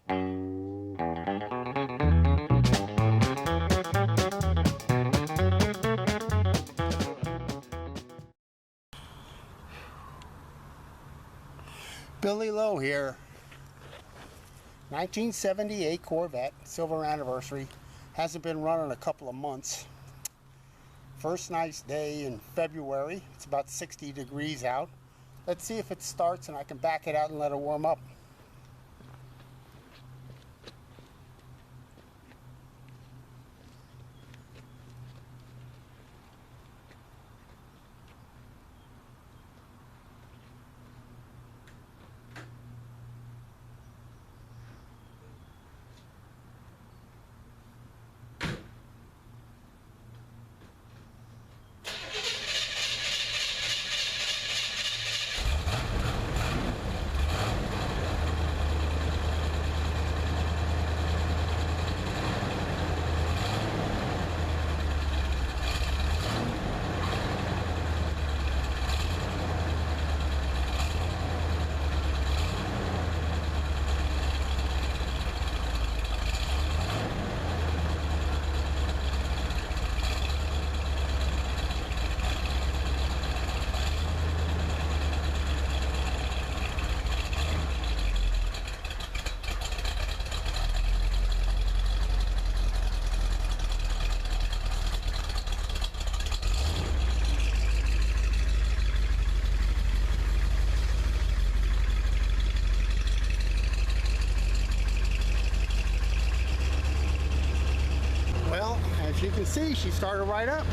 Billy Lowe here. 1978 Corvette, Silver Anniversary. Hasn't been running a couple of months. First nice day in February. It's about 60 degrees out. Let's see if it starts and I can back it out and let it warm up. As you can see, she started right up.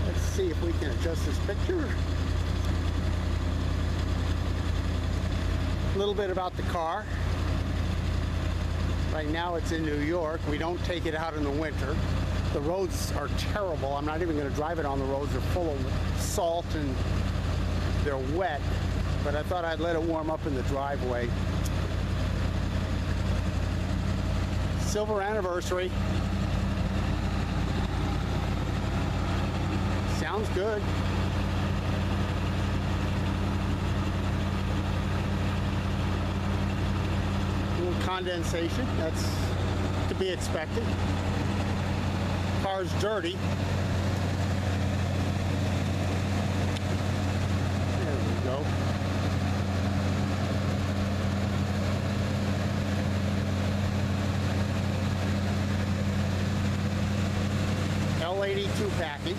Let's see if we can adjust this picture. A little bit about the car. Right now it's in New York. We don't take it out in the winter. The roads are terrible. I'm not even going to drive it on the roads. They're full of salt and they're wet. But I thought I'd let it warm up in the driveway. Silver Anniversary. Sounds good. A little condensation, that's to be expected. Car's dirty. There we go. L82 package.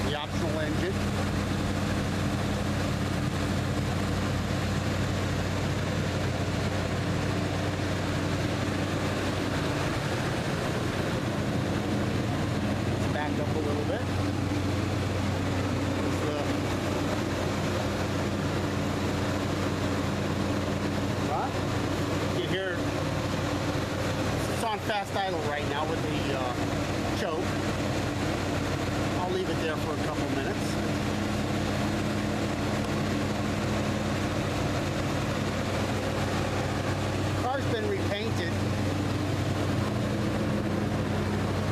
The optional engine. Let's back up a little bit. You hear it's on fast idle right now with the choke. I'll leave it there for a couple minutes. The car's been repainted.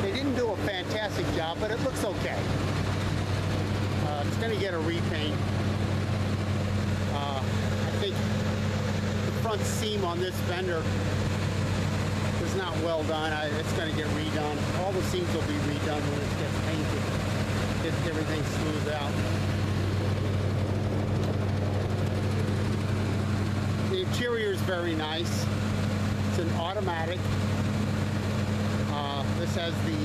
They didn't do a fantastic job, but it looks okay. It's going to get a repaint. I think the front seam on this fender is not well done. It's going to get redone. All the seams will be redone when it gets painted. Get everything smoothed out. The interior is very nice. It's an automatic. This has the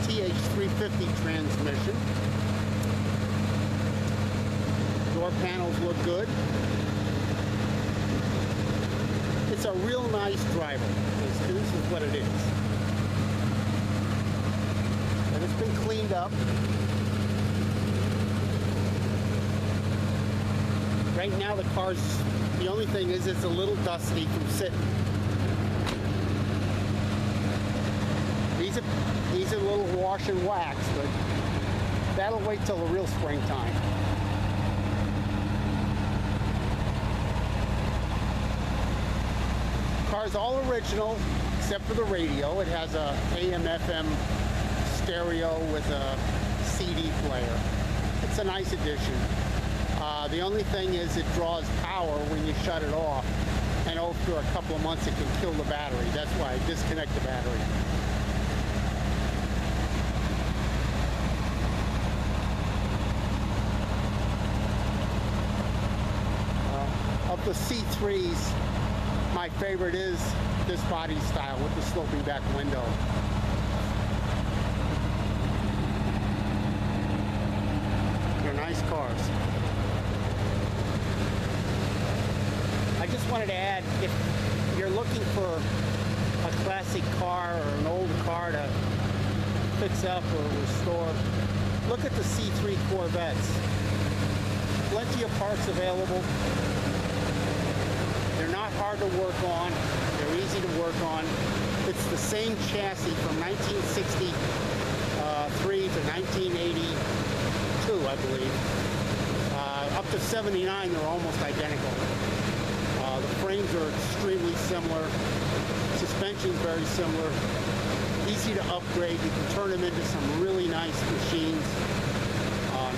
TH350 transmission. Door panels look good. It's a real nice driver. This is what it is. And it's been cleaned up. Right now the car's, the only thing is it's a little dusty from sitting. These are a little wash and wax, but that'll wait till the real springtime. Car's all original except for the radio. It has a AM/FM stereo with a CD player. It's a nice addition. The only thing is it draws power when you shut it off, and after a couple of months it can kill the battery. That's why I disconnect the battery. Of the C3s, my favorite is this body style with the sloping back window. They're nice cars. I just wanted to add, if you're looking for a classic car or an old car to fix up or restore, look at the C3 Corvettes. Plenty of parts available. They're not hard to work on. They're easy to work on. It's the same chassis from 1963 to 1982, I believe. Up to 79, they're almost identical. The frames are extremely similar. Suspension's very similar. Easy to upgrade. You can turn them into some really nice machines.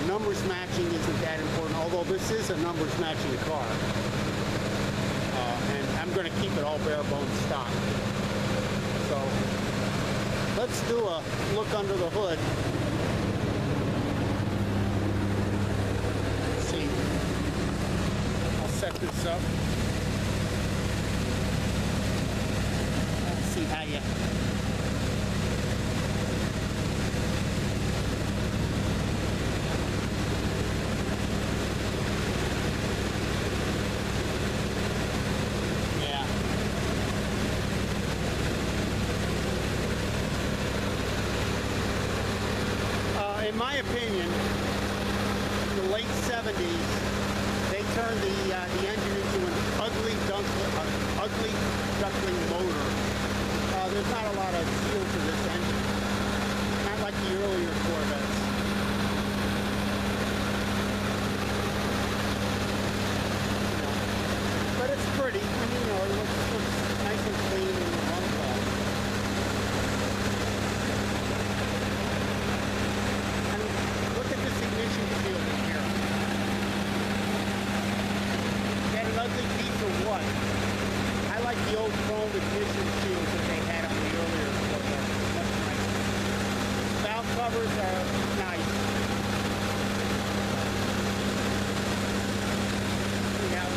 Numbers matching isn't that important, although this is a numbers matching car. And I'm going to keep it all bare bones stock. So let's do a look under the hood. Let's see. I'll set this up. Let's see how you... In my opinion, in the late 70s, they turned the engine into an ugly duckling motor. There's not a lot of feel to this engine, not like the earlier Corvettes. But it's pretty, and it looks nice and clean and runs well. What? I like the old chrome ignition shields that they had on the earlier Corvette. That's nice. Valve covers are nice. Yeah.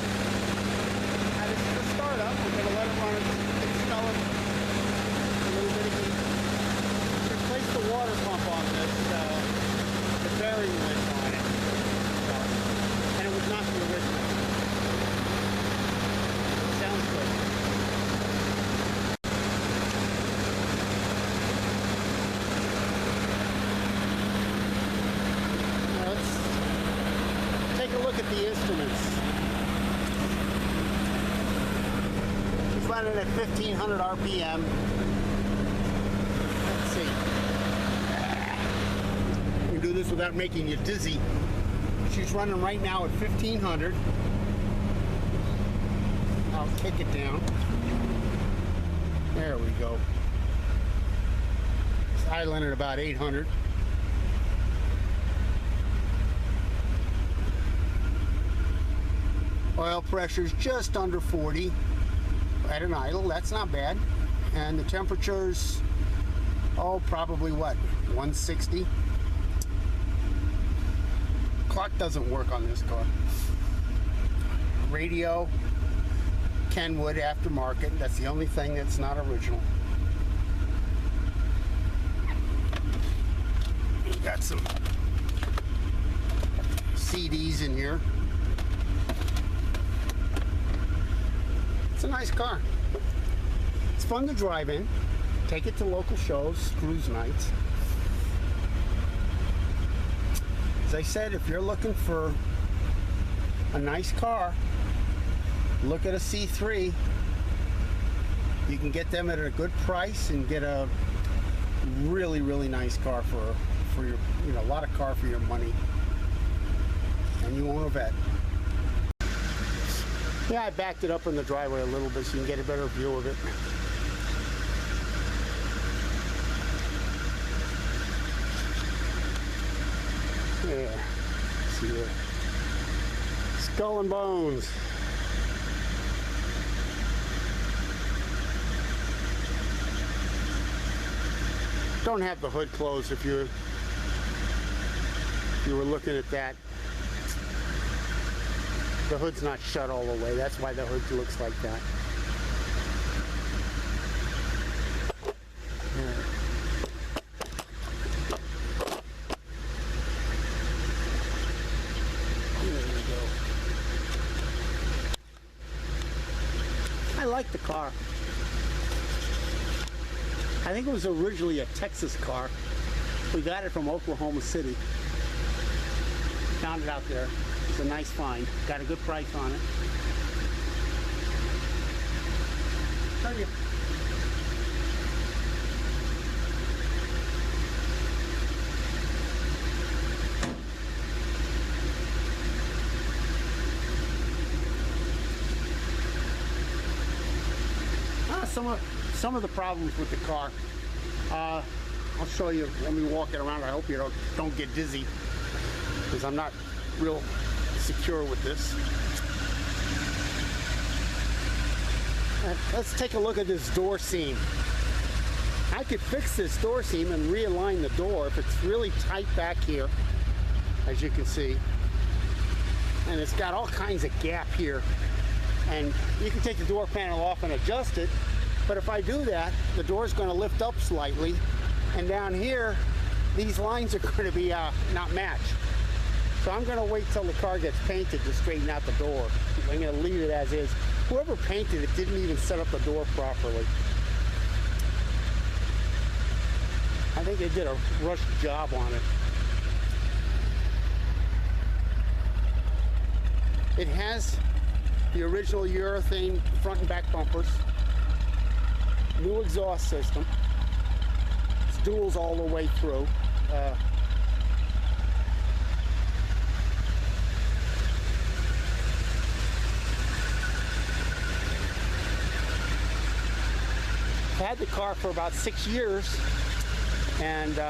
Now this is the startup. We're going to let it run and smell it. A little bit of heat. Replace the water pump on this, the bearing lid on it. So, and it was not the original. The instruments. She's running at 1500 RPM. Let's see. You can do this without making you dizzy. She's running right now at 1500. I'll kick it down. There we go. It's idling at about 800. Oil pressure's just under 40 at an idle. That's not bad. And the temperature's, probably what, 160? Clock doesn't work on this car. Radio, Kenwood aftermarket. That's the only thing that's not original. Got some CDs in here. It's a nice car. It's fun to drive in. Take it to local shows, cruise nights. As I said, if you're looking for a nice car, look at a C3. You can get them at a good price and get a really, really nice car for your, a lot of car for your money. And you own a Vette. Yeah, I backed it up in the driveway a little bit so you can get a better view of it. Yeah, see there. Skull and Bones. Don't have the hood closed if you were looking at that. The hood's not shut all the way. That's why the hood looks like that. I like the car. I think it was originally a Texas car. We got it from Oklahoma City. Found it out there. It's a nice find. Got a good price on it. Thank you. Some of the problems with the car. I'll show you when we walk it around. I hope you don't get dizzy, because I'm not real secure with this. Let's take a look at this door seam. I could fix this door seam and realign the door if it's really tight back here, as you can see. And it's got all kinds of gap here. And you can take the door panel off and adjust it. But if I do that, the door's going to lift up slightly, and down here, these lines are going to be not matched. So I'm going to wait till the car gets painted to straighten out the door. I'm going to leave it as is. Whoever painted it didn't even set up the door properly. I think they did a rushed job on it. It has the original urethane front and back bumpers. New exhaust system. It's duals all the way through. I've had the car for about 6 years, and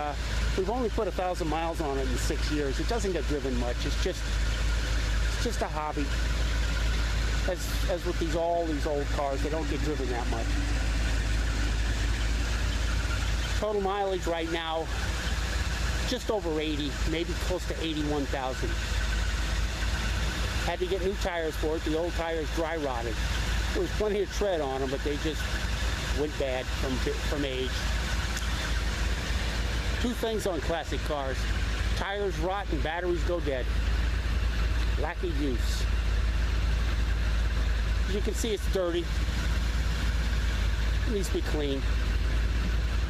we've only put 1,000 miles on it in 6 years. It doesn't get driven much. It's just a hobby. As with all these old cars, they don't get driven that much. Total mileage right now, just over 80, maybe close to 81,000. Had to get new tires for it. The old tires dry rotted. There was plenty of tread on them, but they just went bad from age. Two things on classic cars: tires rot and batteries go dead. Lack of use. As you can see, it's dirty. It needs to be clean.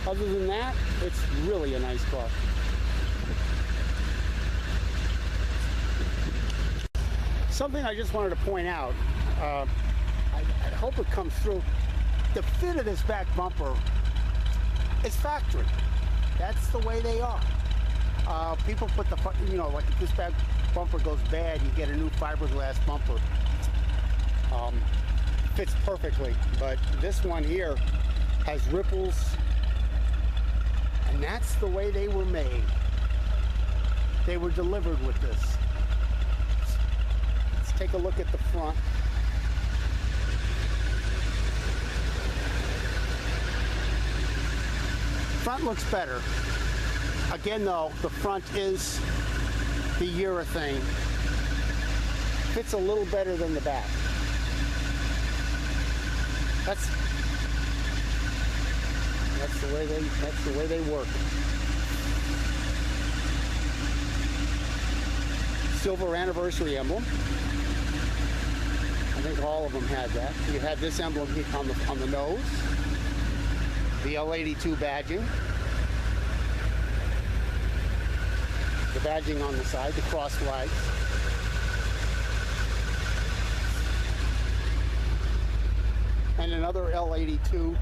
Other than that, it's really a nice car. Something I just wanted to point out, I hope it comes through. The fit of this back bumper is factory. That's the way they are. People put the, like if this back bumper goes bad, you get a new fiberglass bumper. Fits perfectly, but this one here has ripples. And that's the way they were made. They were delivered with this. Let's take a look at the front. Front looks better. Again though, the front is the urethane. Fits a little better than the back. That's the way they work. Silver Anniversary emblem. I think all of them had that. You had this emblem on the nose. The L82 badging. The badging on the side, the cross flags. And another L82.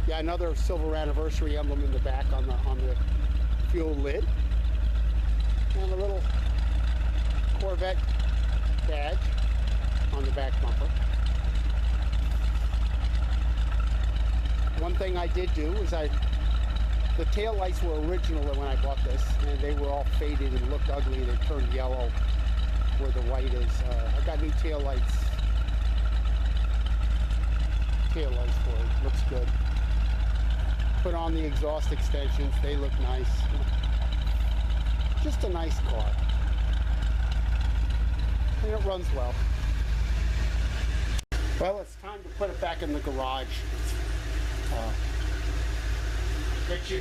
Yeah, another Silver Anniversary emblem in the back on the fuel lid. And a little Corvette badge on the back bumper. One thing I did do is the tail lights were original when I bought this, and they were all faded and looked ugly. They turned yellow. where the white is. I got new tail lights for it. Looks good. Put on the exhaust extensions. They look nice. Just a nice car. And it runs well. Well, it's time to put it back in the garage. Let you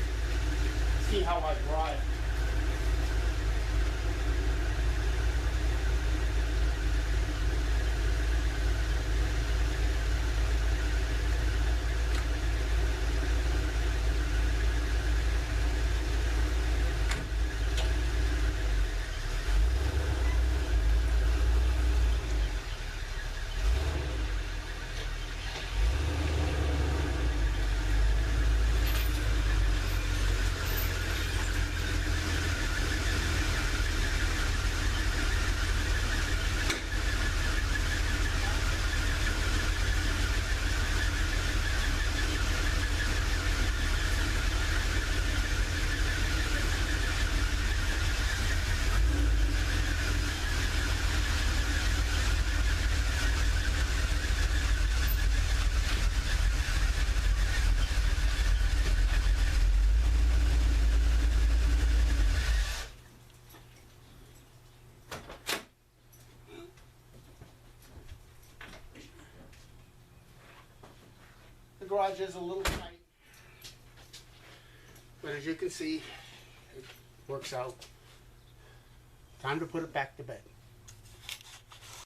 see how I drive. The garage is a little tight, but as you can see, it works out. Time to put it back to bed.